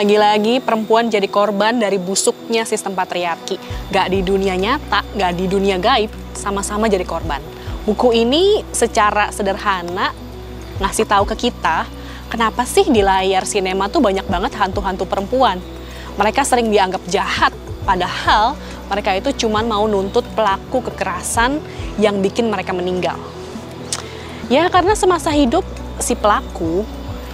Lagi-lagi perempuan jadi korban dari busuknya sistem patriarki. Gak di dunia nyata, gak di dunia gaib, sama-sama jadi korban. Buku ini secara sederhana ngasih tahu ke kita, kenapa sih di layar sinema tuh banyak banget hantu-hantu perempuan. Mereka sering dianggap jahat, padahal mereka itu cuma mau nuntut pelaku kekerasan yang bikin mereka meninggal. Ya karena semasa hidup si pelaku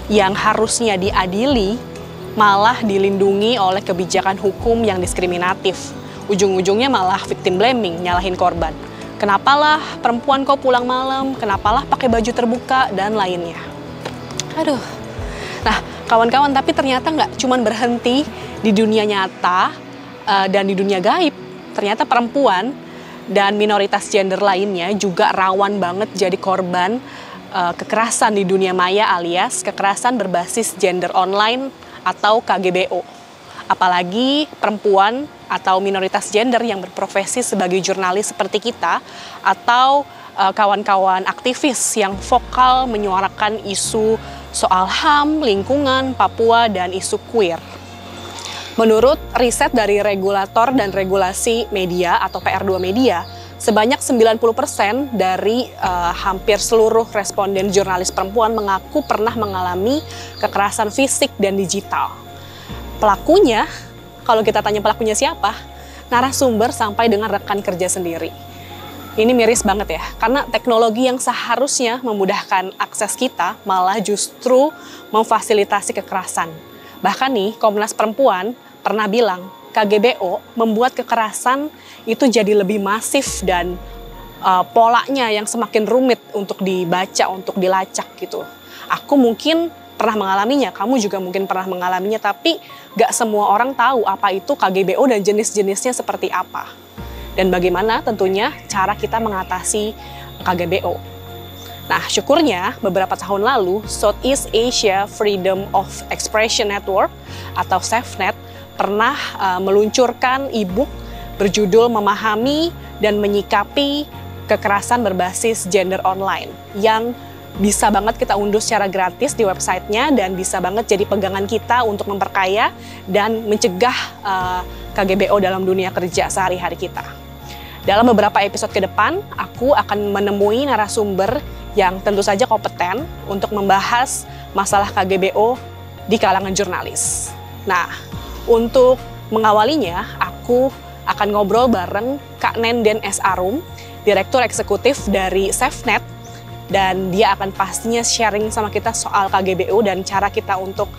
yang harusnya diadili malah dilindungi oleh kebijakan hukum yang diskriminatif. Ujung-ujungnya malah victim blaming, nyalahin korban. Kenapalah perempuan kok pulang malam, kenapalah pakai baju terbuka, dan lainnya. Aduh. Nah, kawan-kawan, tapi ternyata nggak cuma berhenti di dunia nyata dan di dunia gaib. Ternyata perempuan dan minoritas gender lainnya juga rawan banget jadi korban kekerasan di dunia maya alias kekerasan berbasis gender online atau KGBO. Apalagi perempuan atau minoritas gender yang berprofesi sebagai jurnalis seperti kita atau kawan-kawan aktivis yang vokal menyuarakan isu soal HAM, lingkungan, Papua, dan isu queer. Menurut riset dari Regulator dan Regulasi Media atau PR2 Media, sebanyak 90% dari hampir seluruh responden jurnalis perempuan mengaku pernah mengalami kekerasan fisik dan digital. Pelakunya, kalau kita tanya pelakunya siapa, narasumber sampai dengan rekan kerja sendiri. Ini miris banget ya, karena teknologi yang seharusnya memudahkan akses kita malah justru memfasilitasi kekerasan. Bahkan nih, Komnas Perempuan pernah bilang, KGBO membuat kekerasan itu jadi lebih masif dan polanya yang semakin rumit untuk dibaca, untuk dilacak gitu. Aku mungkin pernah mengalaminya, kamu juga mungkin pernah mengalaminya, tapi gak semua orang tahu apa itu KGBO dan jenis-jenisnya seperti apa. Dan bagaimana tentunya cara kita mengatasi KGBO. Nah, syukurnya beberapa tahun lalu Southeast Asia Freedom of Expression Network atau SafeNet pernah meluncurkan e-book berjudul Memahami dan Menyikapi Kekerasan Berbasis Gender Online yang bisa banget kita unduh secara gratis di websitenya dan bisa banget jadi pegangan kita untuk memperkaya dan mencegah KGBO dalam dunia kerja sehari-hari kita. Dalam beberapa episode ke depan, aku akan menemui narasumber yang tentu saja kompeten untuk membahas masalah KGBO di kalangan jurnalis. Nah, untuk mengawalinya, aku akan ngobrol bareng Kak Nenden S. Arum, Direktur Eksekutif dari SafeNet, dan dia akan pastinya sharing sama kita soal KGBO dan cara kita untuk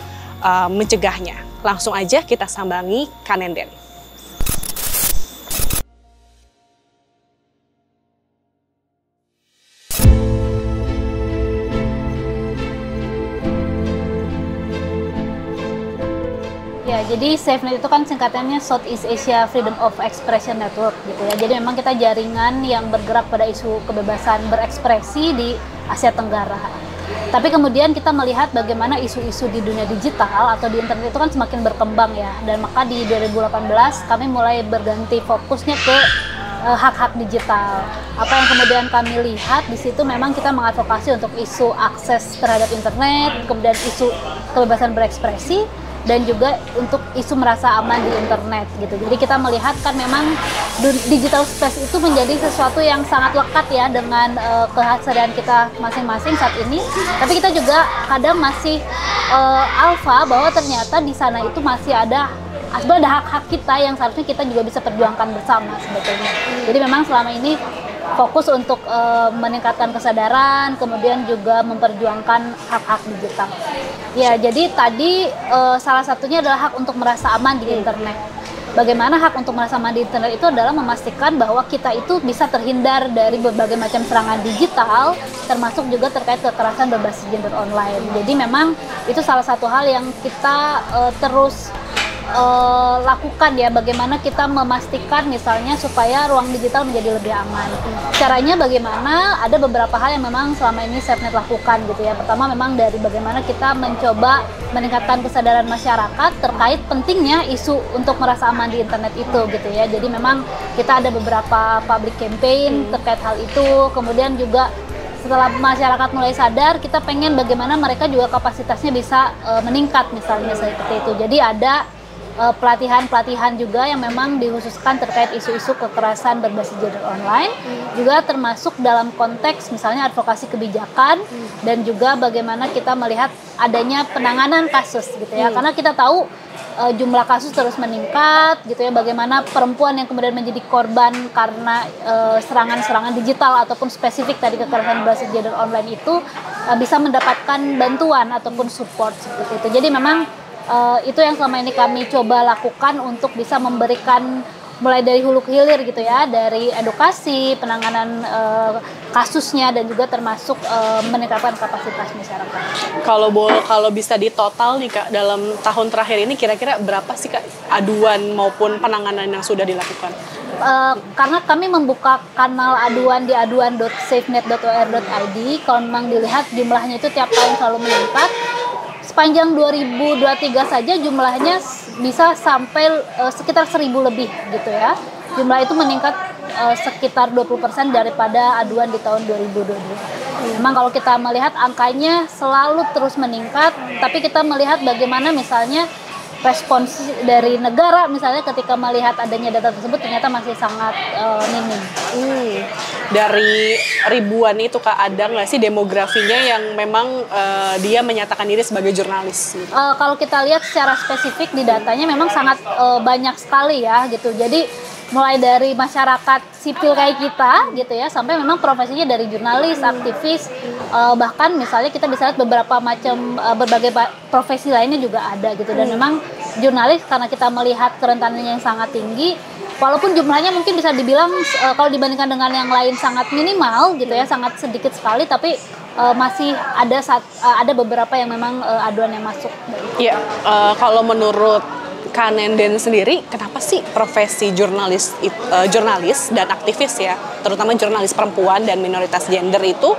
mencegahnya. Langsung aja kita sambangi Kak Nenden. Jadi SafeNet itu kan singkatannya Southeast Asia Freedom of Expression Network gitu ya. Jadi memang kita jaringan yang bergerak pada isu kebebasan berekspresi di Asia Tenggara. Tapi kemudian kita melihat bagaimana isu-isu di dunia digital atau di internet itu kan semakin berkembang ya. Dan maka di 2018 kami mulai berganti fokusnya ke hak-hak digital. Apa yang kemudian kami lihat di situ memang kita mengadvokasi untuk isu akses terhadap internet, kemudian isu kebebasan berekspresi, dan juga untuk isu merasa aman di internet gitu. Jadi kita melihat kan memang digital space itu menjadi sesuatu yang sangat lekat ya dengan kehadiran kita masing-masing saat ini. Tapi kita juga kadang masih alfa bahwa ternyata di sana itu masih ada hak-hak kita yang seharusnya kita juga bisa perjuangkan bersama sebetulnya. Jadi memang selama ini fokus untuk meningkatkan kesadaran, kemudian juga memperjuangkan hak-hak digital. Ya, jadi tadi salah satunya adalah hak untuk merasa aman di internet. Bagaimana hak untuk merasa aman di internet itu adalah memastikan bahwa kita itu bisa terhindar dari berbagai macam serangan digital, termasuk juga terkait kekerasan berbasis gender online. Jadi memang itu salah satu hal yang kita terus lakukan ya, bagaimana kita memastikan misalnya supaya ruang digital menjadi lebih aman. Caranya bagaimana? Ada beberapa hal yang memang selama ini SafeNet lakukan gitu ya. Pertama memang dari bagaimana kita mencoba meningkatkan kesadaran masyarakat terkait pentingnya isu untuk merasa aman di internet itu gitu ya. Jadi memang kita ada beberapa public campaign terkait hal itu, kemudian juga setelah masyarakat mulai sadar, kita pengen bagaimana mereka juga kapasitasnya bisa meningkat misalnya seperti itu. Jadi ada pelatihan-pelatihan juga yang memang dikhususkan terkait isu-isu kekerasan berbasis gender online, juga termasuk dalam konteks misalnya advokasi kebijakan dan juga bagaimana kita melihat adanya penanganan kasus gitu ya, karena kita tahu jumlah kasus terus meningkat gitu ya, bagaimana perempuan yang kemudian menjadi korban karena serangan-serangan digital ataupun spesifik tadi kekerasan berbasis gender online itu bisa mendapatkan bantuan ataupun support seperti itu. Jadi memang itu yang selama ini kami coba lakukan untuk bisa memberikan mulai dari hulu ke hilir gitu ya, dari edukasi, penanganan kasusnya dan juga termasuk meningkatkan kapasitas masyarakat. Kalau bisa ditotal nih Kak, dalam tahun terakhir ini kira-kira berapa sih Kak aduan maupun penanganan yang sudah dilakukan? Karena kami membuka kanal aduan di aduan.safenet.or.id, kalau memang dilihat jumlahnya itu tiap tahun selalu meningkat. Sepanjang 2023 saja jumlahnya bisa sampai sekitar 1.000 lebih gitu ya. Jumlah itu meningkat sekitar 20% daripada aduan di tahun 2022. Memang kalau kita melihat angkanya selalu terus meningkat, tapi kita melihat bagaimana misalnya respons dari negara misalnya ketika melihat adanya data tersebut ternyata masih sangat minim. Dari ribuan itu Kak, ada nggak sih demografinya yang memang dia menyatakan diri sebagai jurnalis? Kalau kita lihat secara spesifik di datanya memang sangat banyak sekali ya gitu. Jadi mulai dari masyarakat sipil kayak kita gitu ya, sampai memang profesinya dari jurnalis, aktivis, bahkan misalnya kita bisa lihat beberapa macam berbagai profesi lainnya juga ada gitu. Dan memang jurnalis karena kita melihat kerentanannya yang sangat tinggi, walaupun jumlahnya mungkin bisa dibilang kalau dibandingkan dengan yang lain sangat minimal gitu ya, sangat sedikit sekali, tapi masih ada beberapa yang memang aduan yang masuk. Iya, kalau menurut Kak Nenden sendiri, kenapa sih profesi jurnalis dan aktivis ya, terutama jurnalis perempuan dan minoritas gender itu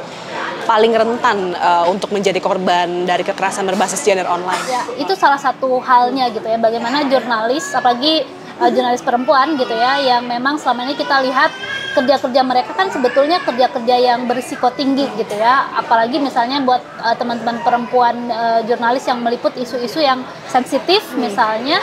paling rentan untuk menjadi korban dari kekerasan berbasis gender online? Ya, itu salah satu halnya gitu ya, bagaimana jurnalis, apalagi jurnalis perempuan gitu ya, yang memang selama ini kita lihat kerja-kerja mereka kan sebetulnya kerja-kerja yang berisiko tinggi gitu ya, apalagi misalnya buat teman-teman perempuan jurnalis yang meliput isu-isu yang sensitif misalnya,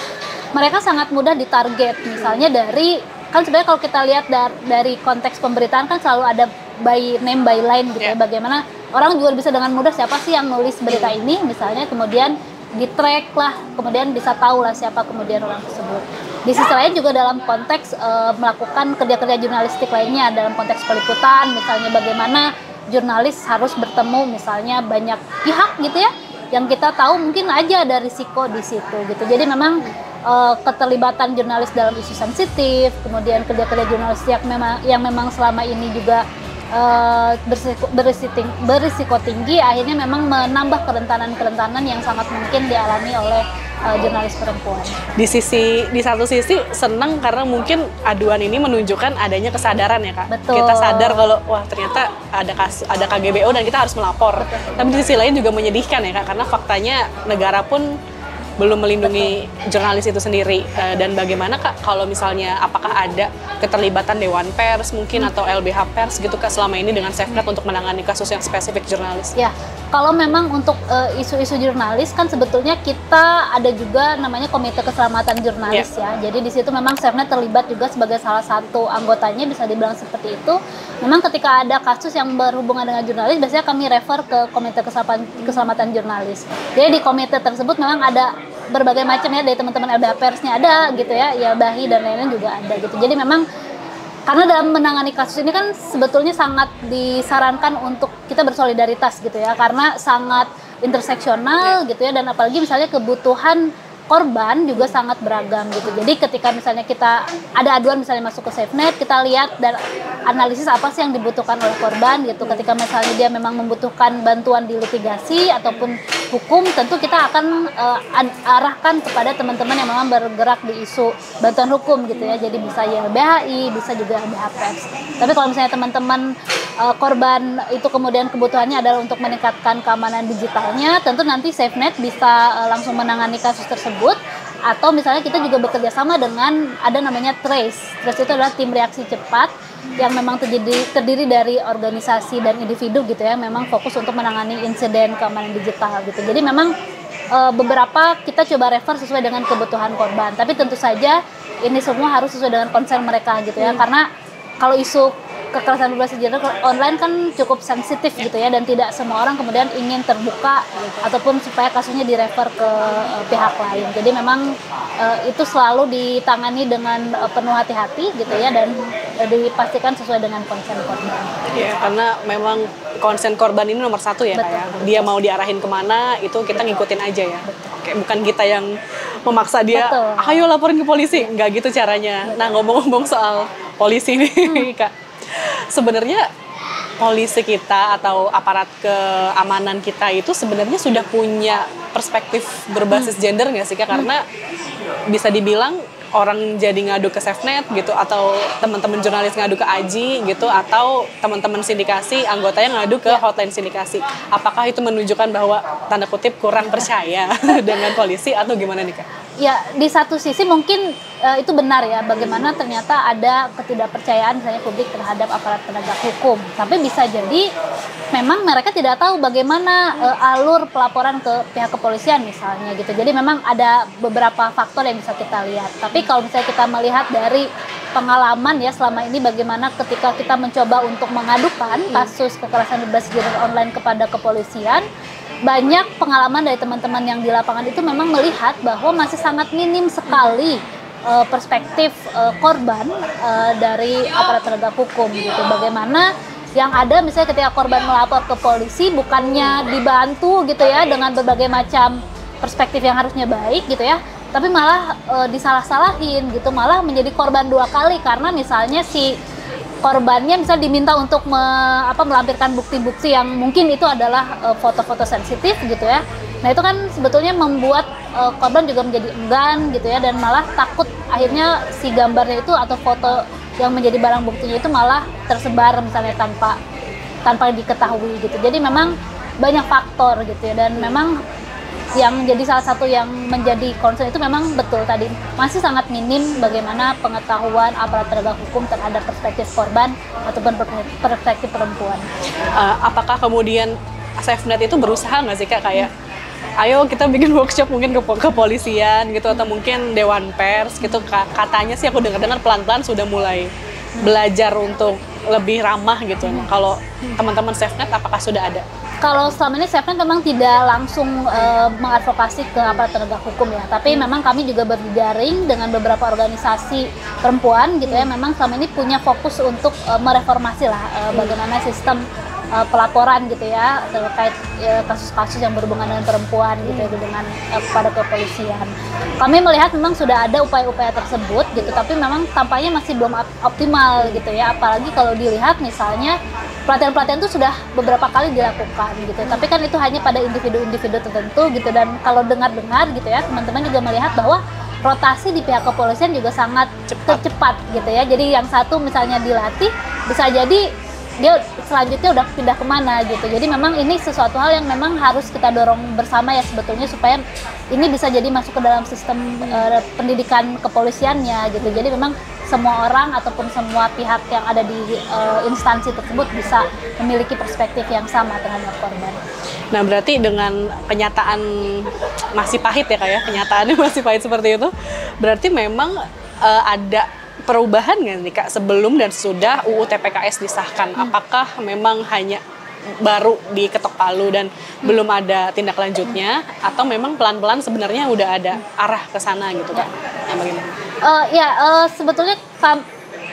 mereka sangat mudah ditarget misalnya dari, kan sebenarnya kalau kita lihat dari konteks pemberitaan kan selalu ada by name by line gitu ya, bagaimana orang juga bisa dengan mudah siapa sih yang nulis berita ini misalnya, kemudian di-track lah, kemudian bisa tahu lah siapa kemudian orang tersebut. Di sisi lain juga dalam konteks melakukan kerja-kerja jurnalistik lainnya, dalam konteks peliputan misalnya, bagaimana jurnalis harus bertemu misalnya banyak pihak gitu ya, yang kita tahu mungkin aja ada risiko di situ gitu. Jadi memang keterlibatan jurnalis dalam isu sensitif, kemudian kerja-kerja jurnalis yang memang selama ini juga berisiko tinggi, akhirnya memang menambah kerentanan yang sangat mungkin dialami oleh jurnalis perempuan. Di satu sisi senang karena mungkin aduan ini menunjukkan adanya kesadaran ya Kak. Betul. Kita sadar kalau wah ternyata ada KGBO dan kita harus melapor. Betul. Tapi di sisi lain juga menyedihkan ya Kak, karena faktanya negara pun belum melindungi jurnalis itu sendiri. Dan bagaimana Kak kalau misalnya apakah ada keterlibatan Dewan Pers mungkin atau LBH Pers gitu Kak selama ini dengan SafeNet untuk menangani kasus yang spesifik jurnalis? Ya, kalau memang untuk isu-isu jurnalis kan sebetulnya kita ada juga namanya Komite Keselamatan Jurnalis ya. Jadi di situ memang SafeNet terlibat juga sebagai salah satu anggotanya, bisa dibilang seperti itu. Memang ketika ada kasus yang berhubungan dengan jurnalis, biasanya kami refer ke Komite Keselamatan Jurnalis. Jadi di komite tersebut memang ada berbagai macam ya, dari teman-teman LBH Persnya ada gitu ya, YLBHI dan lain-lain juga ada gitu. Jadi memang karena dalam menangani kasus ini kan sebetulnya sangat disarankan untuk kita bersolidaritas gitu ya, karena sangat interseksional gitu ya, dan apalagi misalnya kebutuhan korban juga sangat beragam gitu. Jadi ketika misalnya kita ada aduan misalnya masuk ke SafeNet, kita lihat dan analisis apa sih yang dibutuhkan oleh korban gitu. Ketika misalnya dia memang membutuhkan bantuan di litigasi ataupun hukum, tentu kita akan arahkan kepada teman-teman yang memang bergerak di isu bantuan hukum gitu ya. Jadi bisa YLBHI, bisa juga LBH Pers. Tapi kalau misalnya teman-teman korban itu kemudian kebutuhannya adalah untuk meningkatkan keamanan digitalnya, tentu nanti SafeNet bisa langsung menangani kasus tersebut Atau misalnya kita juga bekerja sama dengan ada namanya TRACE. TRACE itu adalah tim reaksi cepat yang memang terdiri dari organisasi dan individu gitu ya, memang fokus untuk menangani insiden keamanan digital gitu. Jadi memang beberapa kita coba refer sesuai dengan kebutuhan korban, tapi tentu saja ini semua harus sesuai dengan konsen mereka gitu ya, karena kalau isu kekerasan berbasis gender online kan cukup sensitif gitu ya, dan tidak semua orang kemudian ingin terbuka ataupun supaya kasusnya direfer ke pihak lain. Jadi memang itu selalu ditangani dengan penuh hati-hati gitu ya, dan dipastikan sesuai dengan konsen korban. Ya, karena memang konsen korban ini nomor satu ya, kayak dia mau diarahin kemana itu kita ngikutin aja ya. Kayak bukan kita yang memaksa dia, ayo laporin ke polisi, nggak gitu caranya. Nah, ngomong-ngomong soal polisi nih Kak, sebenarnya polisi kita atau aparat keamanan kita itu sebenarnya sudah punya perspektif berbasis gender nggak sih Kak? Karena bisa dibilang orang jadi ngadu ke SafeNet gitu, atau teman-teman jurnalis ngadu ke AJI gitu, atau teman-teman sindikasi anggotanya ngadu ke hotline sindikasi. Apakah itu menunjukkan bahwa tanda kutip kurang percaya dengan polisi atau gimana nih Kak? Ya, di satu sisi mungkin itu benar ya, bagaimana ternyata ada ketidakpercayaan misalnya publik terhadap aparat penegak hukum. Tapi bisa jadi memang mereka tidak tahu bagaimana alur pelaporan ke pihak kepolisian misalnya gitu. Jadi memang ada beberapa faktor yang bisa kita lihat. Tapi kalau misalnya kita melihat dari pengalaman ya selama ini, bagaimana ketika kita mencoba untuk mengadukan kasus kekerasan berbasis gender online kepada kepolisian, banyak pengalaman dari teman-teman yang di lapangan itu memang melihat bahwa masih sangat minim sekali perspektif korban dari aparat penegak hukum gitu. Bagaimana yang ada misalnya ketika korban melapor ke polisi, bukannya dibantu gitu ya dengan berbagai macam perspektif yang harusnya baik gitu ya, tapi malah disalah-salahin gitu, malah menjadi korban dua kali karena misalnya si korbannya misal diminta untuk melampirkan bukti-bukti yang mungkin itu adalah foto-foto sensitif gitu ya. Nah itu kan sebetulnya membuat korban juga menjadi enggan gitu ya, dan malah takut akhirnya si gambarnya itu atau foto yang menjadi barang buktinya itu malah tersebar misalnya tanpa diketahui gitu. Jadi memang banyak faktor gitu ya, dan memang yang jadi salah satu yang menjadi concern itu memang betul tadi masih sangat minim bagaimana pengetahuan aparat penegak hukum terhadap perspektif korban ataupun perspektif perempuan. Apakah kemudian SafeNet itu berusaha nggak sih Kak, kayak ayo kita bikin workshop mungkin ke kepolisian gitu, atau mungkin Dewan Pers gitu, katanya sih aku dengar-dengar pelan-pelan sudah mulai belajar untuk lebih ramah gitu. Kalau teman-teman SafeNet apakah sudah ada? Kalau selama ini SafeNet memang tidak langsung mengadvokasi ke aparat penegak hukum ya, tapi memang kami juga berjaring dengan beberapa organisasi perempuan gitu ya, memang selama ini punya fokus untuk mereformasi lah bagaimana sistem pelaporan gitu ya terkait kasus-kasus yang berhubungan dengan perempuan gitu ya, dengan kepada kepolisian. Kami melihat memang sudah ada upaya-upaya tersebut gitu, tapi memang tampaknya masih belum optimal gitu ya, apalagi kalau dilihat misalnya pelatihan-pelatihan itu sudah beberapa kali dilakukan gitu, tapi kan itu hanya pada individu-individu tertentu gitu, dan kalau dengar-dengar gitu ya, teman-teman juga melihat bahwa rotasi di pihak kepolisian juga sangat cepat gitu ya. Jadi yang satu misalnya dilatih, bisa jadi dia selanjutnya udah pindah kemana gitu. Jadi memang ini sesuatu hal yang memang harus kita dorong bersama ya sebetulnya, supaya ini bisa jadi masuk ke dalam sistem pendidikan kepolisiannya gitu. Jadi memang semua orang ataupun semua pihak yang ada di instansi tersebut bisa memiliki perspektif yang sama terhadap korban. Nah berarti dengan kenyataan masih pahit ya Kak ya, kenyataannya masih pahit seperti itu, berarti memang ada perubahan nggak nih Kak sebelum dan sesudah UU TPKS disahkan? Apakah memang hanya baru diketok palu dan belum ada tindak lanjutnya, atau memang pelan-pelan sebenarnya udah ada arah ke sana gitu Kak? Yang bagaimana? Sebetulnya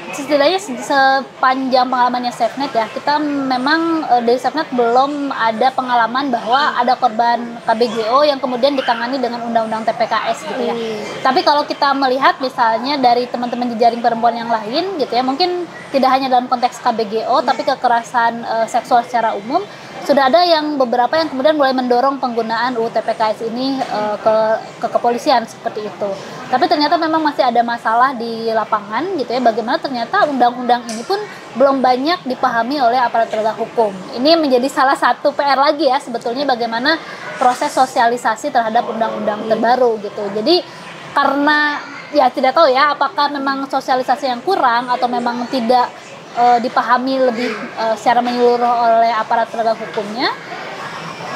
setidaknya sepanjang pengalamannya SafeNet ya, kita memang dari SafeNet belum ada pengalaman bahwa ada korban KBGO yang kemudian ditangani dengan undang-undang TPKS gitu ya. Tapi kalau kita melihat misalnya dari teman-teman jejaring perempuan yang lain gitu ya, mungkin tidak hanya dalam konteks KBGO tapi kekerasan seksual secara umum, sudah ada yang beberapa yang kemudian mulai mendorong penggunaan UU TPKS ini ke kepolisian seperti itu. Tapi ternyata memang masih ada masalah di lapangan gitu ya, bagaimana ternyata undang-undang ini pun belum banyak dipahami oleh aparat penegak hukum. Ini menjadi salah satu PR lagi ya sebetulnya, bagaimana proses sosialisasi terhadap undang-undang terbaru gitu. Jadi karena ya tidak tahu ya apakah memang sosialisasi yang kurang atau memang tidak dipahami lebih secara menyeluruh oleh aparat penegak hukumnya.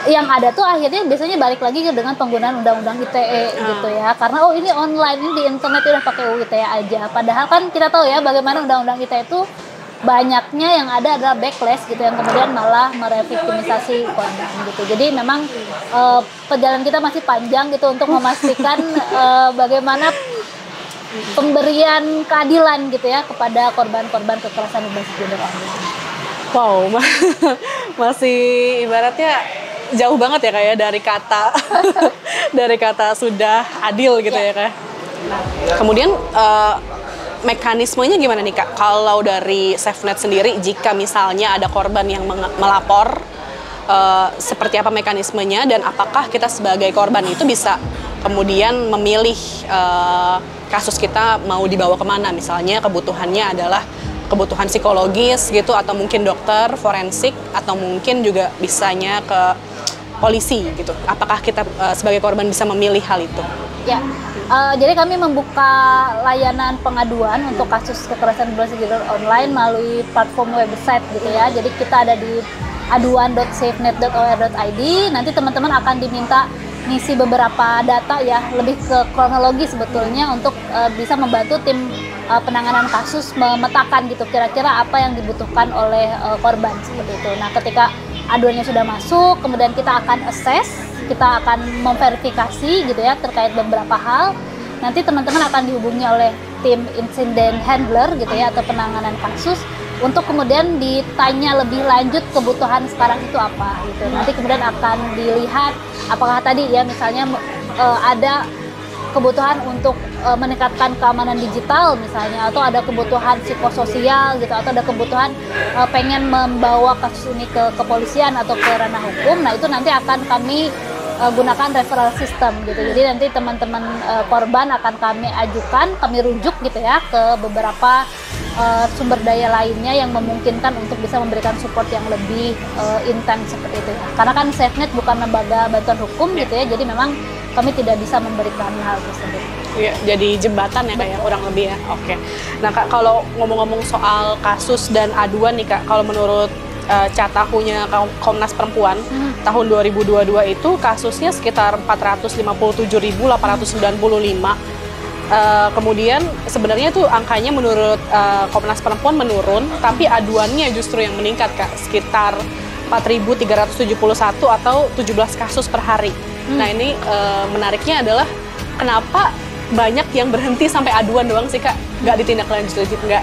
Yang ada tuh akhirnya biasanya balik lagi dengan penggunaan undang-undang ITE gitu ya, karena ini online, ini di internet udah pakai UU ITE aja, padahal kan kita tahu ya bagaimana undang-undang ITE itu banyaknya yang ada adalah backlash gitu, yang kemudian malah mereviktimisasi korban gitu. Jadi memang perjalanan kita masih panjang gitu untuk memastikan bagaimana pemberian keadilan gitu ya kepada korban-korban kekerasan berbasis gender online. Wow, masih ibaratnya jauh banget ya kayak dari kata dari kata sudah adil gitu ya Kak. Nah, kemudian mekanismenya gimana nih Kak? Kalau dari SafeNet sendiri, jika misalnya ada korban yang melapor, seperti apa mekanismenya dan apakah kita sebagai korban itu bisa kemudian memilih kasus kita mau dibawa kemana? Misalnya kebutuhannya adalah kebutuhan psikologis gitu, atau mungkin dokter forensik, atau mungkin juga bisanya ke polisi gitu. Apakah kita sebagai korban bisa memilih hal itu? Ya, jadi kami membuka layanan pengaduan untuk kasus kekerasan berbasis gender online melalui platform website gitu ya. Jadi kita ada di aduan.safenet.or.id. Nanti teman-teman akan diminta ngisi beberapa data ya, lebih ke kronologi sebetulnya untuk bisa membantu tim penanganan kasus memetakan gitu kira-kira apa yang dibutuhkan oleh korban seperti itu. Nah, ketika aduannya sudah masuk, kemudian kita akan assess, kita akan memverifikasi gitu ya terkait beberapa hal. Nanti teman-teman akan dihubungi oleh tim incident handler gitu ya, atau penanganan kasus, untuk kemudian ditanya lebih lanjut kebutuhan sekarang itu apa gitu. Nanti kemudian akan dilihat apakah tadi ya misalnya ada kebutuhan untuk meningkatkan keamanan digital misalnya, atau ada kebutuhan psikososial gitu, atau ada kebutuhan pengen membawa kasus ini ke kepolisian atau ke ranah hukum. Nah, itu nanti akan kami gunakan referral system gitu. Jadi nanti teman-teman korban akan kami ajukan, kami rujuk gitu ya ke beberapa sumber daya lainnya yang memungkinkan untuk bisa memberikan support yang lebih intens seperti itu ya. Karena kan SafeNet bukan lembaga bantuan hukum gitu ya, jadi memang kami tidak bisa memberikan hal tersebut. Iya, jadi jembatan ya kayak kurang lebih ya. Oke. Nah Kak, kalau ngomong-ngomong soal kasus dan aduan nih Kak, kalau menurut Catahunya Komnas Perempuan tahun 2022 itu kasusnya sekitar 457.895. Kemudian sebenarnya itu angkanya menurut Komnas Perempuan menurun, tapi aduannya justru yang meningkat Kak, sekitar 4.371 atau 17 kasus per hari. Nah ini menariknya adalah kenapa banyak yang berhenti sampai aduan doang sih Kak, nggak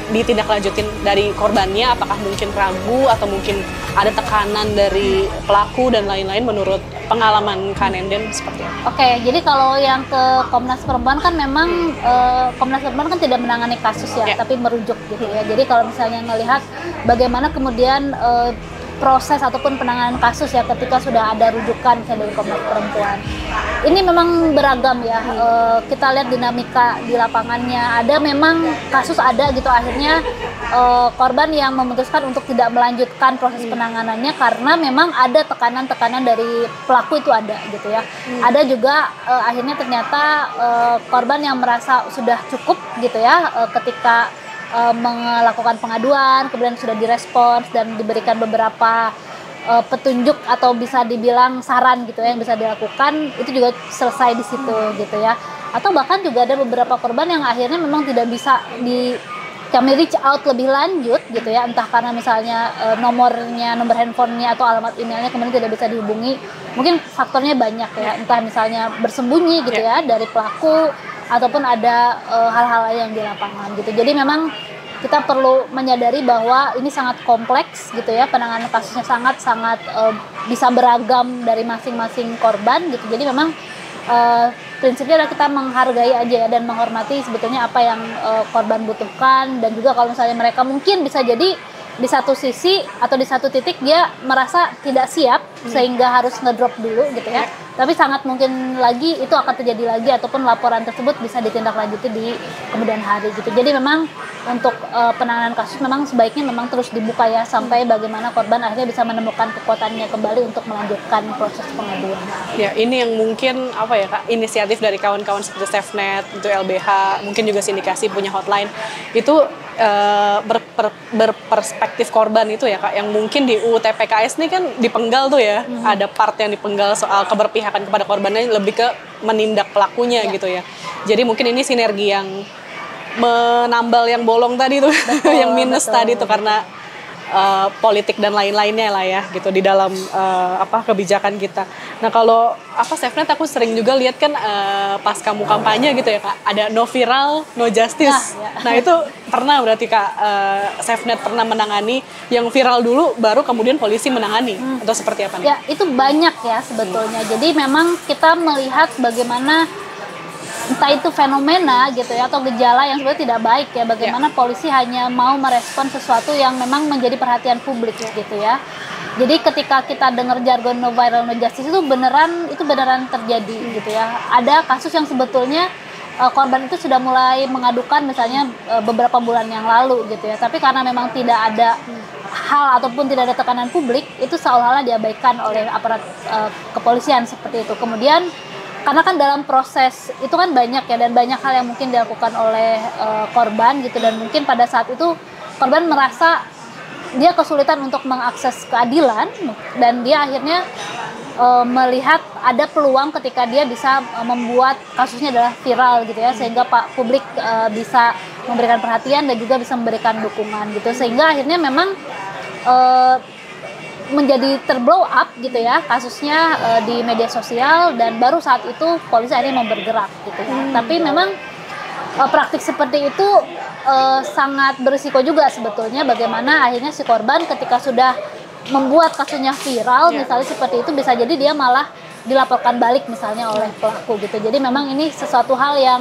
ditindaklanjutin dari korbannya? Apakah mungkin ragu atau mungkin ada tekanan dari pelaku dan lain-lain menurut pengalaman Kak Nenden seperti apa? Oke, jadi kalau yang ke Komnas Perempuan kan memang Komnas Perempuan kan tidak menangani kasus ya, tapi merujuk gitu ya. Jadi kalau misalnya melihat bagaimana kemudian proses ataupun penanganan kasus ya ketika sudah ada rujukan misalnya dari Komnas Perempuan, ini memang beragam ya. Kita lihat dinamika di lapangannya, ada memang kasus ada gitu akhirnya korban yang memutuskan untuk tidak melanjutkan proses penanganannya karena memang ada tekanan-tekanan dari pelaku itu ada gitu ya. Ada juga akhirnya ternyata korban yang merasa sudah cukup gitu ya ketika melakukan pengaduan, kemudian sudah direspons dan diberikan beberapa petunjuk atau bisa dibilang saran gitu ya yang bisa dilakukan, itu juga selesai di situ gitu ya. Atau bahkan juga ada beberapa korban yang akhirnya memang tidak bisa kami reach out lebih lanjut gitu ya, entah karena misalnya nomor handphonenya atau alamat emailnya kemudian tidak bisa dihubungi. Mungkin faktornya banyak ya, entah misalnya bersembunyi gitu ya dari pelaku, ataupun ada hal-hal lain yang di lapangan gitu. Jadi memang kita perlu menyadari bahwa ini sangat kompleks gitu ya, penanganan kasusnya sangat-sangat bisa beragam dari masing-masing korban gitu. Jadi memang prinsipnya adalah kita menghargai aja ya, dan menghormati sebetulnya apa yang korban butuhkan, dan juga kalau misalnya mereka mungkin bisa jadi di satu sisi atau di satu titik dia merasa tidak siap sehingga harus ngedrop dulu gitu ya. Tapi sangat mungkin lagi itu akan terjadi lagi ataupun laporan tersebut bisa ditindaklanjuti di kemudian hari gitu. Jadi memang untuk penanganan kasus memang sebaiknya memang terus dibuka ya sampai bagaimana korban akhirnya bisa menemukan kekuatannya kembali untuk melanjutkan proses pengaduan. Ya, ini yang mungkin apa ya Kak, inisiatif dari kawan-kawan seperti SafeNet, itu LBH, mungkin juga sindikasi punya hotline. Itu berperspektif korban itu ya Kak, yang mungkin di UU TPKS ini kan dipenggal tuh ya, ada part yang dipenggal soal keberpihakan kepada korbannya lebih ke menindak pelakunya gitu ya. Jadi mungkin ini sinergi yang menambal yang bolong tadi tuh, yang minus tadi tuh karena politik dan lain-lainnya lah ya gitu di dalam kebijakan kita. Nah kalau SafeNet aku sering juga lihat kan pas kamu kampanye gitu ya Kak, ada no viral no justice. Nah itu pernah berarti Kak SafeNet pernah menangani yang viral dulu baru kemudian polisi menangani atau seperti apa nih? Ya itu banyak ya sebetulnya. Jadi memang kita melihat bagaimana entah itu fenomena gitu ya atau gejala yang sebenarnya tidak baik ya, bagaimana polisi hanya mau merespon sesuatu yang memang menjadi perhatian publik gitu ya. Jadi ketika kita dengar jargon no viral no justice itu beneran terjadi gitu ya. Ada kasus yang sebetulnya korban itu sudah mulai mengadukan misalnya beberapa bulan yang lalu gitu ya, tapi karena memang tidak ada hal ataupun tidak ada tekanan publik, itu seolah-olah diabaikan oleh aparat kepolisian seperti itu. Kemudian karena kan dalam proses itu kan banyak ya, dan banyak hal yang mungkin dilakukan oleh korban gitu, dan mungkin pada saat itu korban merasa dia kesulitan untuk mengakses keadilan, dan dia akhirnya melihat ada peluang ketika dia bisa membuat kasusnya adalah viral gitu ya, sehingga publik bisa memberikan perhatian dan juga bisa memberikan dukungan gitu, sehingga akhirnya memang menjadi terblow up gitu ya kasusnya di media sosial, dan baru saat itu polisi akhirnya mau bergerak gitu ya. Tapi memang praktik seperti itu sangat berisiko juga sebetulnya, bagaimana akhirnya si korban ketika sudah membuat kasusnya viral misalnya seperti itu, bisa jadi dia malah dilaporkan balik misalnya oleh pelaku gitu. Jadi memang ini sesuatu hal yang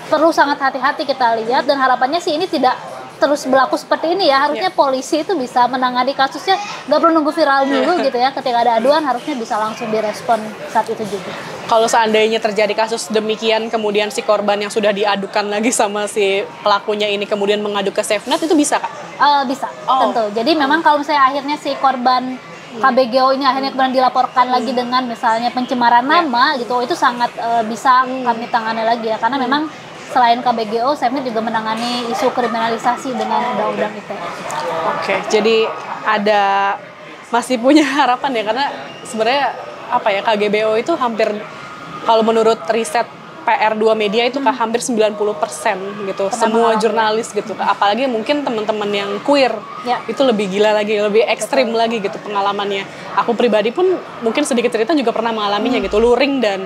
perlu sangat hati-hati kita lihat, dan harapannya sih ini tidak terus berlaku seperti ini ya. Harusnya polisi itu bisa menangani kasusnya, nggak perlu nunggu viral dulu gitu ya. Ketika ada aduan harusnya bisa langsung direspon saat itu juga. Kalau seandainya terjadi kasus demikian, kemudian si korban yang sudah diadukan lagi sama si pelakunya ini kemudian mengadu ke SafeNet, itu bisa Kak? Bisa, tentu. Jadi memang kalau misalnya akhirnya si korban KBGO ini akhirnya kemudian dilaporkan lagi dengan misalnya pencemaran nama gitu, itu sangat bisa kami tangani lagi ya, karena memang selain KBGO, SafeNet juga menangani isu kriminalisasi dengan undang-undang ITE. Oke, jadi masih punya harapan ya, karena sebenarnya KGBO itu hampir, kalau menurut riset PR2 Media itu hampir 90% gitu, semua jurnalis gitu, apalagi mungkin teman-teman yang queer itu lebih gila lagi, lebih ekstrim lagi gitu pengalamannya. Aku pribadi pun mungkin sedikit cerita juga pernah mengalaminya gitu, luring dan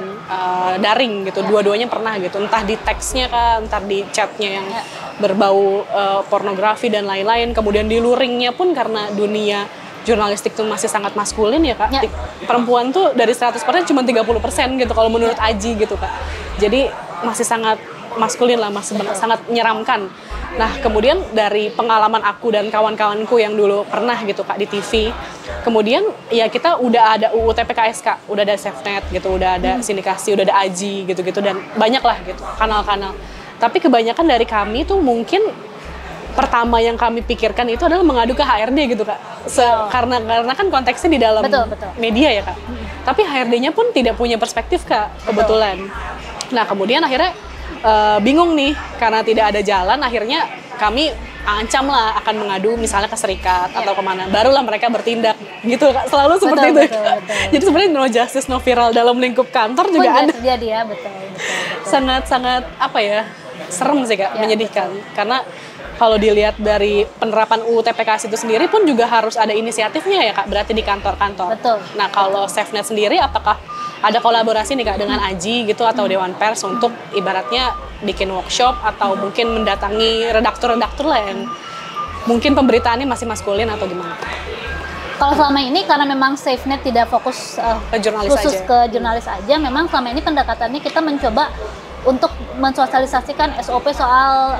daring gitu, dua-duanya pernah gitu, entah di teksnya kan, entah di chatnya yang berbau pornografi dan lain-lain, kemudian di luringnya pun karena dunia jurnalistik tuh masih sangat maskulin ya Kak. Perempuan tuh dari 100% cuma 30% gitu kalau menurut Aji gitu Kak. Jadi masih sangat maskulin lah, masih sangat menyeramkan. Nah kemudian dari pengalaman aku dan kawan-kawanku yang dulu pernah gitu Kak di TV, kemudian ya kita udah ada UU TPKS Kak, udah ada SafeNet gitu, udah ada sindikasi, udah ada Aji gitu-gitu, dan banyak lah gitu kanal-kanal. Tapi kebanyakan dari kami tuh mungkin pertama yang kami pikirkan itu adalah mengadu ke HRD gitu Kak. Karena kan konteksnya di dalam media ya Kak. Tapi HRD-nya pun tidak punya perspektif Kak, kebetulan. Nah kemudian akhirnya bingung nih, karena tidak ada jalan, akhirnya kami ancam lah akan mengadu misalnya ke serikat atau kemana. Barulah mereka bertindak gitu Kak, selalu seperti itu. Jadi sebenarnya no justice, no viral dalam lingkup kantor juga ada. Terjadi ya, betul. Sangat-sangat serem sih Kak, menyedihkan. Karena kalau dilihat dari penerapan UU TPKS itu sendiri pun juga harus ada inisiatifnya ya Kak, berarti di kantor-kantor. Betul. Nah kalau SafeNet sendiri, apakah ada kolaborasi nih Kak dengan Aji gitu atau Dewan Pers untuk ibaratnya bikin workshop atau mungkin mendatangi redaktur-redaktur lah yang mungkin pemberitaannya masih maskulin atau gimana? Kalau selama ini karena memang SafeNet tidak fokus khusus ke jurnalis aja, memang selama ini pendekatannya kita mencoba untuk mensosialisasikan SOP soal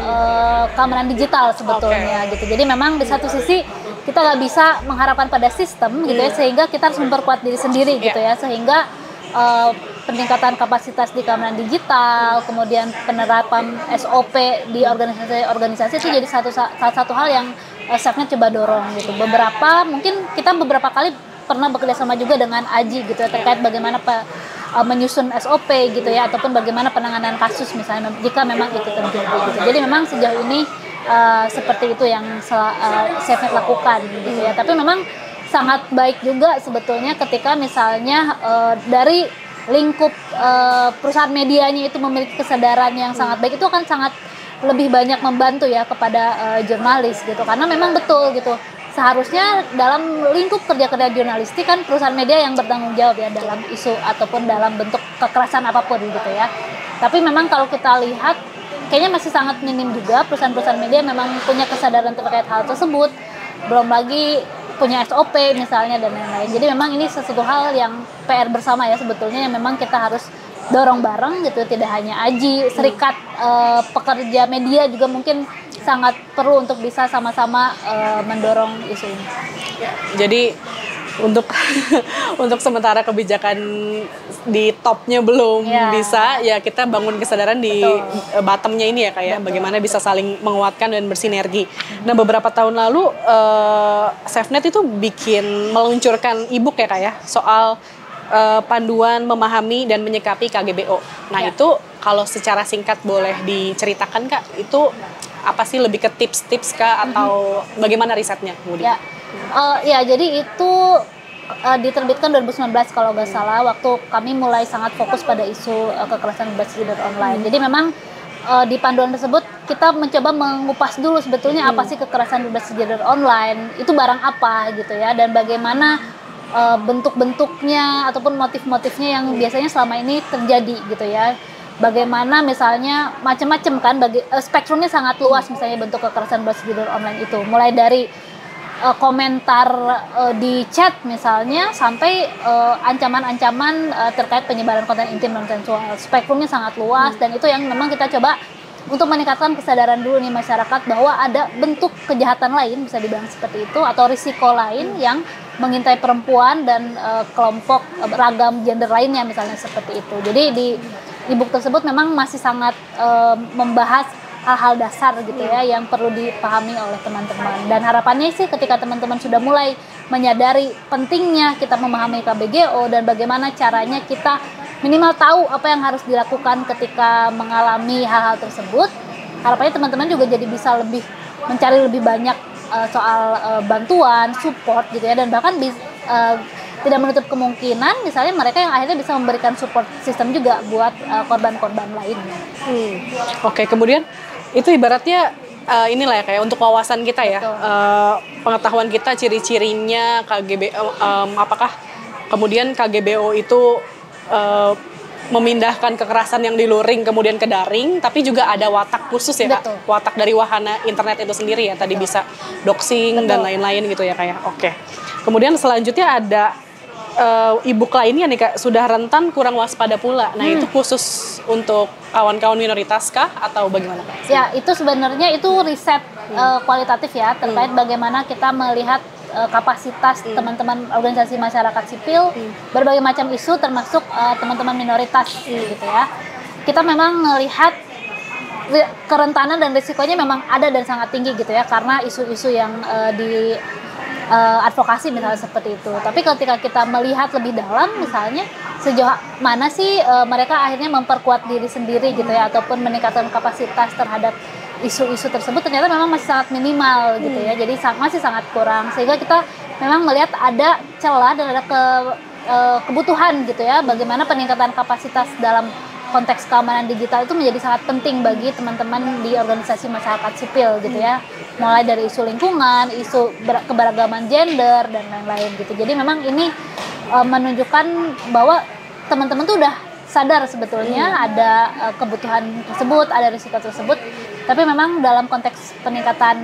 keamanan digital sebetulnya gitu. Jadi memang di satu sisi kita nggak bisa mengharapkan pada sistem gitu ya, sehingga kita harus memperkuat diri sendiri gitu ya, sehingga peningkatan kapasitas di keamanan digital, kemudian penerapan SOP di organisasi-organisasi itu jadi salah satu hal yang SafeNet coba dorong gitu. Mungkin kita beberapa kali pernah bekerjasama juga dengan AJI gitu ya, terkait bagaimana menyusun SOP gitu ya, ataupun bagaimana penanganan kasus misalnya jika memang itu terjadi gitu. Jadi memang sejauh ini seperti itu yang SafeNet lakukan gitu ya. Tapi memang sangat baik juga sebetulnya ketika misalnya dari lingkup perusahaan medianya itu memiliki kesadaran yang sangat baik, itu akan sangat lebih banyak membantu ya kepada jurnalis gitu, karena memang betul gitu, seharusnya dalam lingkup kerja-kerja jurnalistik kan perusahaan media yang bertanggung jawab ya dalam isu ataupun dalam bentuk kekerasan apapun gitu ya. Tapi memang kalau kita lihat kayaknya masih sangat minim juga perusahaan-perusahaan media memang punya kesadaran terkait hal tersebut, belum lagi punya SOP misalnya dan lain-lain. Jadi memang ini sesuatu hal yang PR bersama ya sebetulnya, yang memang kita harus dorong bareng gitu. Tidak hanya AJI, serikat pekerja media juga mungkin sangat perlu untuk bisa sama-sama mendorong isu ini. Jadi untuk untuk sementara kebijakan di topnya belum bisa, ya kita bangun kesadaran di bottomnya ini ya kayak bagaimana bisa saling menguatkan dan bersinergi. Nah beberapa tahun lalu SafeNet itu meluncurkan e-book ya kayak soal panduan memahami dan menyikapi KGBO. Nah itu kalau secara singkat boleh diceritakan Kak, itu apa sih, lebih ke tips-tips Kak atau bagaimana risetnya kemudian? Ya jadi itu diterbitkan 2019 kalau nggak salah, waktu kami mulai sangat fokus pada isu kekerasan berbasis gender online. Jadi memang di panduan tersebut kita mencoba mengupas dulu sebetulnya apa sih kekerasan berbasis gender online, itu barang apa gitu ya, dan bagaimana bentuk-bentuknya ataupun motif-motifnya yang biasanya selama ini terjadi gitu ya. Bagaimana misalnya macam-macam kan, spektrumnya sangat luas misalnya bentuk kekerasan berbasis gender online itu, mulai dari komentar di chat misalnya sampai ancaman-ancaman terkait penyebaran konten intim dan seksual. Spektrumnya sangat luas dan itu yang memang kita coba untuk meningkatkan kesadaran dulu nih masyarakat bahwa ada bentuk kejahatan lain, bisa dibilang seperti itu, atau risiko lain yang mengintai perempuan dan kelompok ragam gender lainnya misalnya seperti itu. Jadi di e-book tersebut memang masih sangat membahas hal-hal dasar gitu ya yang perlu dipahami oleh teman-teman, dan harapannya sih ketika teman-teman sudah mulai menyadari pentingnya kita memahami KBGO dan bagaimana caranya kita minimal tahu apa yang harus dilakukan ketika mengalami hal-hal tersebut, harapannya teman-teman juga jadi bisa lebih mencari lebih banyak soal bantuan, support gitu ya, dan bahkan tidak menutup kemungkinan misalnya mereka yang akhirnya bisa memberikan support sistem juga buat korban-korban lainnya. Oke, kemudian itu ibaratnya inilah ya kayak untuk wawasan kita ya, pengetahuan kita ciri-cirinya KGBO, apakah kemudian KGBO itu memindahkan kekerasan yang di luring kemudian ke daring, tapi juga ada watak khusus ya Kak, watak dari wahana internet itu sendiri ya, tadi bisa doxing dan lain-lain gitu ya kayak. Oke. Kemudian selanjutnya ada e-book lainnya nih Kak, sudah rentan kurang waspada pula. Nah itu khusus untuk kawan-kawan minoritas kah atau bagaimana Kak? Ya itu sebenarnya itu riset kualitatif ya terkait bagaimana kita melihat kapasitas teman-teman organisasi masyarakat sipil berbagai macam isu termasuk teman-teman minoritas gitu ya. Kita memang melihat kerentanan dan risikonya memang ada dan sangat tinggi gitu ya, karena isu-isu yang di advokasi misalnya seperti itu. Tapi ketika kita melihat lebih dalam misalnya sejauh mana sih mereka akhirnya memperkuat diri sendiri gitu ya, ataupun meningkatkan kapasitas terhadap isu-isu tersebut, ternyata memang masih sangat minimal gitu ya, jadi masih sangat kurang, sehingga kita memang melihat ada celah dan ada kebutuhan gitu ya, bagaimana peningkatan kapasitas dalam konteks keamanan digital itu menjadi sangat penting bagi teman-teman di organisasi masyarakat sipil gitu ya, mulai dari isu lingkungan, isu keberagaman gender dan lain-lain gitu. Jadi memang ini menunjukkan bahwa teman-teman tuh udah sadar sebetulnya ada kebutuhan tersebut, ada risiko tersebut, tapi memang dalam konteks peningkatan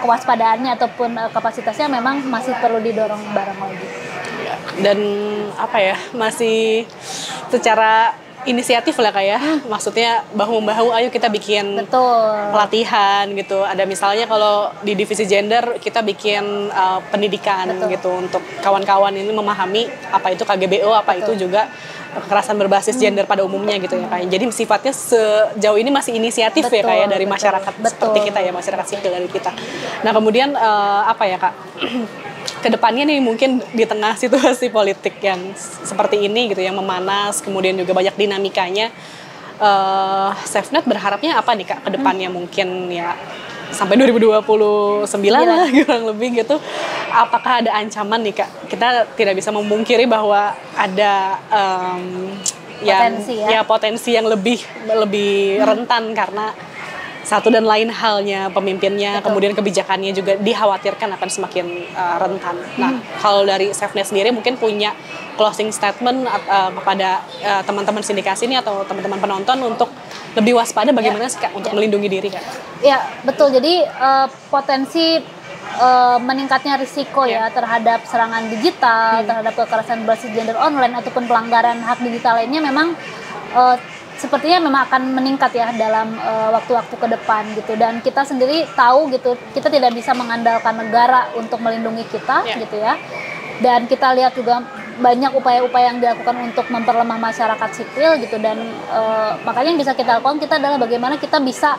kewaspadaannya ataupun kapasitasnya memang masih perlu didorong bareng lagi. Dan apa ya, masih secara inisiatif lah kayak, maksudnya bahu-membahu, ayo kita bikin Betul. pelatihan gitu. Ada misalnya kalau di divisi gender kita bikin pendidikan Betul. gitu untuk kawan-kawan ini memahami apa itu KGBO, apa Betul. itu juga kekerasan berbasis gender pada umumnya gitu ya kayak. Jadi sifatnya sejauh ini masih inisiatif ya kayak dari masyarakat seperti kita ya, masyarakat sipil dari kita. Nah kemudian apa ya Kak? Kedepannya nih mungkin di tengah situasi politik yang seperti ini gitu yang memanas, kemudian juga banyak dinamikanya, SafeNet berharapnya apa nih Kak kedepannya mungkin ya sampai 2029 lah kurang lebih gitu. Apakah ada ancaman nih Kak? Kita tidak bisa memungkiri bahwa ada potensi yang lebih rentan karena satu dan lain halnya pemimpinnya, Betul. kemudian kebijakannya juga dikhawatirkan akan semakin rentan. Nah, kalau dari SafeNet sendiri mungkin punya closing statement kepada teman-teman sindikasi ini atau teman-teman penonton untuk lebih waspada bagaimana sih Kak untuk melindungi diri Kak? Ya, betul. Jadi potensi meningkatnya risiko ya terhadap serangan digital, terhadap kekerasan berbasis gender online ataupun pelanggaran hak digital lainnya memang sepertinya memang akan meningkat ya dalam waktu-waktu ke depan gitu. Dan kita sendiri tahu gitu, kita tidak bisa mengandalkan negara untuk melindungi kita gitu ya. Dan kita lihat juga banyak upaya-upaya yang dilakukan untuk memperlemah masyarakat sipil gitu. Dan makanya yang bisa kita lakukan kita adalah bagaimana kita bisa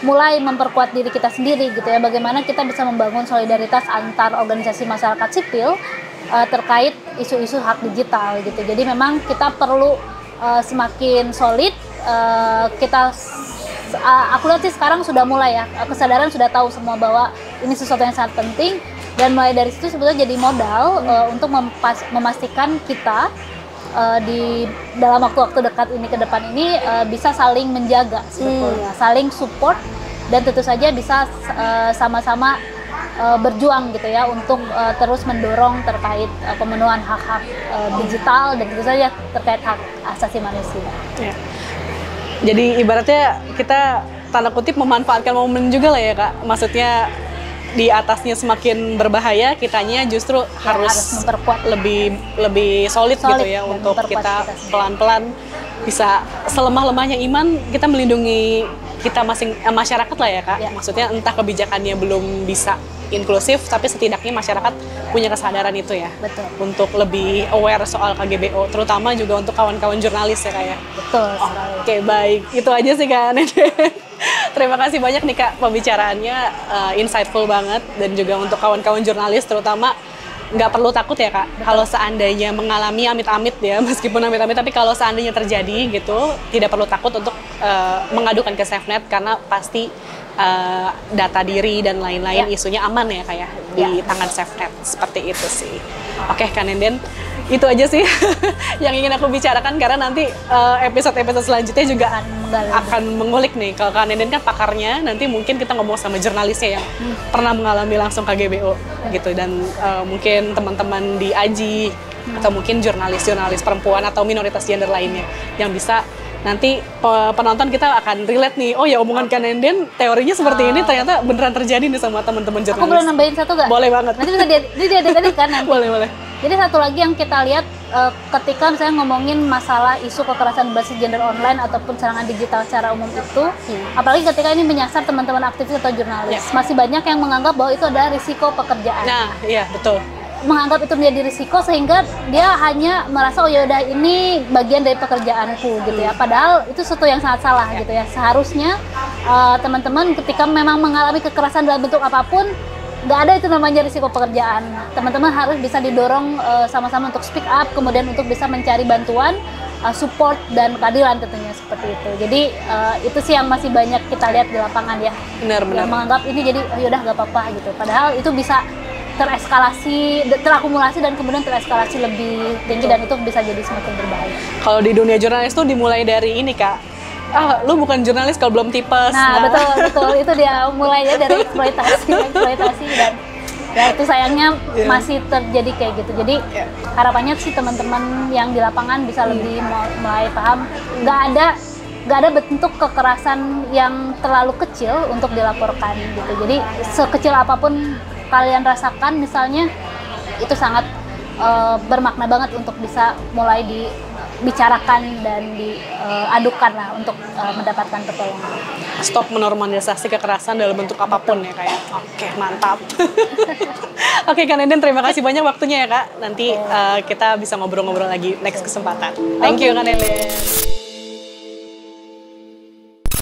mulai memperkuat diri kita sendiri gitu ya. Bagaimana kita bisa membangun solidaritas antar organisasi masyarakat sipil terkait isu-isu hak digital gitu. Jadi memang kita perlu semakin solid, aku lihat sih sekarang sudah mulai ya, kesadaran sudah tahu semua bahwa ini sesuatu yang sangat penting, dan mulai dari situ sebetulnya jadi modal untuk memastikan kita di dalam waktu-waktu dekat ini ke depan ini bisa saling menjaga sebetulnya, saling support, dan tentu saja bisa sama-sama berjuang gitu ya untuk terus mendorong terkait pemenuhan hak-hak digital dan tentu saja terkait hak asasi manusia. Ya. Jadi ibaratnya kita tanda kutip memanfaatkan momen juga lah ya Kak. Maksudnya di atasnya semakin berbahaya, kitanya justru harus memperkuat lebih solid gitu ya untuk kita pelan-pelan bisa selemah-lemahnya iman kita melindungi kita masyarakat lah ya Kak. Ya. Maksudnya entah kebijakannya belum bisa inklusif, tapi setidaknya masyarakat punya kesadaran itu ya. Betul. Untuk lebih aware soal KGBO, terutama juga untuk kawan-kawan jurnalis ya Kak ya. Betul. Oke, baik. Itu aja sih Kak Nenden. Terima kasih banyak nih Kak pembicaraannya, insightful banget, dan juga untuk kawan-kawan jurnalis terutama nggak perlu takut ya Kak. Kalau seandainya mengalami amit-amit ya, meskipun amit-amit, tapi kalau seandainya terjadi gitu, tidak perlu takut untuk mengadukan ke SafeNet karena pasti data diri dan lain-lain isunya aman ya kayak di tangan SafeNet, seperti itu sih. Oke Kak Nenden, itu aja sih yang ingin aku bicarakan karena nanti episode-episode selanjutnya juga akan mengulik nih. Kalau Kak Nenden kan pakarnya, nanti mungkin kita ngomong sama jurnalisnya yang pernah mengalami langsung KGBO gitu, dan mungkin teman-teman di AJI atau mungkin jurnalis-jurnalis perempuan atau minoritas gender lainnya yang bisa nanti penonton kita akan relate nih, oh ya omongan Kak Nenden teorinya seperti ini ternyata beneran terjadi nih sama teman-teman jurnalis. Aku boleh nambahin satu gak? Boleh banget. Nanti bisa diedit kan nanti. Boleh. Jadi satu lagi yang kita lihat ketika misalnya ngomongin masalah isu kekerasan berbasis gender online ataupun serangan digital secara umum itu, apalagi ketika ini menyasar teman-teman aktivis atau jurnalis, masih banyak yang menganggap bahwa itu adalah risiko pekerjaan. Nah, iya betul. Menganggap itu menjadi risiko sehingga dia hanya merasa oh yaudah ini bagian dari pekerjaanku gitu ya. Padahal itu sesuatu yang sangat salah gitu ya. Seharusnya teman-teman ketika memang mengalami kekerasan dalam bentuk apapun, nggak ada itu namanya risiko pekerjaan. Teman-teman harus bisa didorong sama-sama untuk speak up, kemudian untuk bisa mencari bantuan, support dan keadilan tentunya seperti itu. Jadi itu sih yang masih banyak kita lihat di lapangan ya. Benar. Yang menganggap ini jadi oh yaudah nggak apa-apa gitu. Padahal itu bisa terakumulasi dan kemudian tereskalasi lebih tinggi dan itu bisa jadi semakin berbahaya. Kalau di dunia jurnalis tuh dimulai dari ini Kak, lu bukan jurnalis kalau belum tipes. Nah betul itu dia mulainya dari eksploitasi dan ya itu sayangnya masih terjadi kayak gitu. Jadi harapannya sih teman-teman yang di lapangan bisa lebih mulai paham, nggak ada bentuk kekerasan yang terlalu kecil untuk dilaporkan gitu. Jadi sekecil apapun kalian rasakan misalnya itu sangat bermakna banget untuk bisa mulai dibicarakan dan diadukan lah untuk mendapatkan pertolongan. Stop menormalisasi kekerasan dalam bentuk apapun ya Kak ya. Oke, mantap. Oke Kak Nenden, terima kasih banyak waktunya ya Kak. Nanti kita bisa ngobrol-ngobrol lagi next kesempatan. Thank you Kak Nenden.